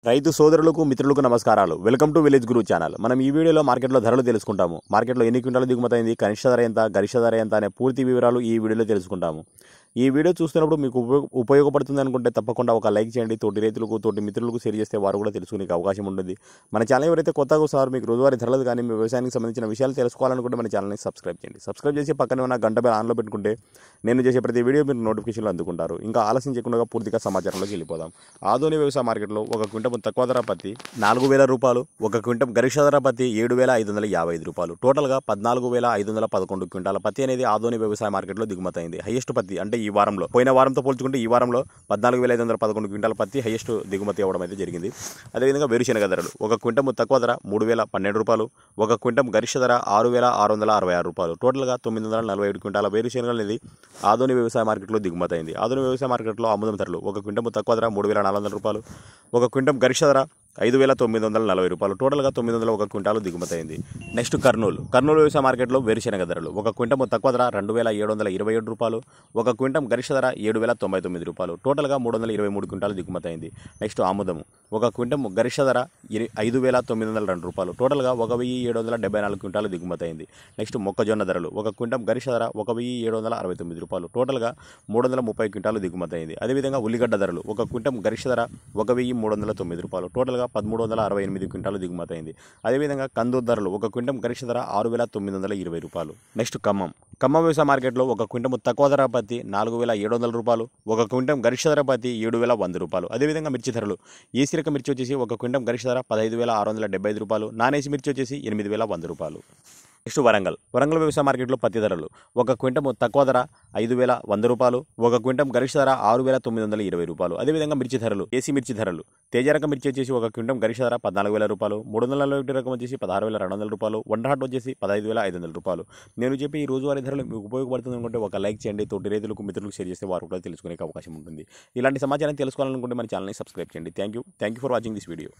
రైతు సోదరులకు మిత్రులకు నమస్కారాలు. Welcome to village Guru channel. మనం ఈ వీడియోలో మార్కెట్లో ధరలు తెలుసుకుంటాము. మార్కెట్లో ఎన్ని క్వింటాలు దిగుమతైంది, కనిష్ట ధర ఎంత, గరిష్ట ధర ఎంత అనే పూర్తి వివరాలు ఈ వీడియోలో తెలుసుకుంటాము. ఈ వీడియో చూస్తున్నప్పుడు మీకు ఉపయోగపడుతుంది అనుకుంటే తప్పకుండా ఒక లైక్ చేయండి. తోటి రైతులకు, తోటి మిత్రులకు షేర్ చేస్తే వారు కూడా తెలుసుకునే అవకాశం ఉంటుంది. మన ఛానల్ ఎవరైతే కొత్తగా వస్తారో మీకు రోజువారీ ధరలు కానీ మీ వ్యవసాయానికి సంబంధించిన విషయాలు తెలుసుకోవాలనుకుంటే మన ఛానల్ని సబ్స్క్రైబ్ చేయండి. సబ్స్క్రైబ్ చేసి పక్కనే ఉన్న గంట బెల్ ఆన్లో పెట్టుకుంటే నేను చేసే ప్రతి వీడియో మీరు నోటిఫికేషన్లు అందుకుంటారు. ఇంకా ఆలస్యం చేయకుండా పూర్తిగా సమాచారంలోకి వెళ్ళిపోదాం. ఆధునిక వ్యవసాయ మార్కెట్లో ఒక క్వింటల్ తక్కువ ధర పత్తి 4,000 రూపాయలు, ఒక క్వింటల్ గరిష్ట ధర పత్తి 7,555 రూపాయలు, టోటల్గా 14,511 క్వింటాల పత్తి అనేది ఆధునిక వ్యవసాయ మార్కెట్లో దిగుమతైంది. హైయెస్ట్ పత్తి అంటే ఈ వారంలో, పోయిన వారంతో పోల్చుకుంటే ఈ వారంలో 14,511 క్వింటాల పత్తి హైయెస్ట్ దిగుమతి అవ్వడం అయితే జరిగింది. అదేవిధంగా వేరుశెనగ ధరలు ఒక క్వింటల్ తక్కువ ధర 3,012 రూపాయలు, ఒక క్వింటల్ గరిష్ట ధర 6,666 రూపాయలు, టోటల్గా 947 క్వింటాల వేరుశెనగలు అనేది ఆధునిక వ్యవసాయ మార్కెట్లో దిగుమతైంది. ఆధునిక వ్యవసాయ మార్కెట్లో అమ్ముదం ధరలు ఒక క్వింటల్ తక్కువ ధర 3,400 రూపాయలు, ఒక క్వింటల్ గరిష్ట ధర 5,940 రూపాయలు, టోటల్గా 901 క్వింటాలు దిగుమతైంది. నెక్స్ట్ కర్నూలు వ్యవసాయ మార్కెట్లో వేరుశెనగ ధరలు ఒక క్వింటల్ తక్కువ ధర 2,727 రూపాయలు, ఒక క్వింటల్ గరిష్ట ధర 7,099 రూపాయలు, టోటల్గా 323 క్వింటాలు దిగుమతైంది. నెక్స్ట్ ఆముదము ఒక క్వింటల్ గరిష్ట ధర 5,902 రూపాయలు, టోటల్గా 1,774 క్వింటాలు దిగుమతైంది. నెక్స్ట్ మొక్కజొన్న ధరలు ఒక క్వింటల్ గరిష్ట ధర 1,769 రూపాయలు, టోటల్గా 330 క్వింటాలు దిగుమతైంది. అదేవిధంగా ఉల్లిగడ్డ ధరలు ఒక క్వింటల్ గరిష్ట ధర 1,309 రూపాయలు, టోటల్గా 1,368 క్వింటాలు దిగుమతైంది. అదేవిధంగా కందూరు ధరలు ఒక క్వింటల్ గరిష్ట ధర 6,920 రూపాయలు. నెక్స్ట్ ఖమ్మం వ్యవసాయ మార్కెట్లో ఒక క్వింటల్ తక్కువ ధర పత్తి 4,700 రూపాయలు, ఒక క్వింటల్ గరిష్ట ధర పత్తి 7,100 రూపాయలు. అదేవిధంగా మిర్చి ధరలు ఏసీ రకం మిర్చి వచ్చేసి ఒక క్వింటల్ గరిష్ట ధర 15,675 రూపాయలు, నాన్ ఏసీ మిర్చి వచ్చేసి 8,100 రూపాయలు. నెక్స్ట్ వరంగల్ వ్యవసాయ మార్కెట్లో పత్తి ధరలు ఒక క్వింటల్ తక్కువ ధర 5,100 రూపాయలు, ఒక క్వింటల్ గరిష్ట ధర 6,920 రూపాయలు. అదేవిధంగా మిర్చి ధరలు ఏసీ మిర్చి ధరలు తేజ రకం మిర్చి వచ్చేసి ఒక క్వింటల్ గరిష్ట ధర 14,000 రూపాయలు, 341 రకం వచ్చేసి 16,200 రూపాయలు, వండర్హాట్ వచ్చేసి 15,500 రూపాయలు. నేను చెప్పి ఈ రోజువారీ ధరలు మీకు ఉపయోగపడుతుంది అనుకుంటే ఒక లైక్ చేయండి. తోటి రైతులకు మిత్రులకు షేర్ చేస్తే వారు కూడా తెలుసుకునే అవకాశం ఉంటుంది. ఇలాంటి సమాచారం తెలుసుకోవాలనుకుంటే మన ఛానల్ని సబ్స్క్రైబ్ చేయండి. Thank you for watching this video.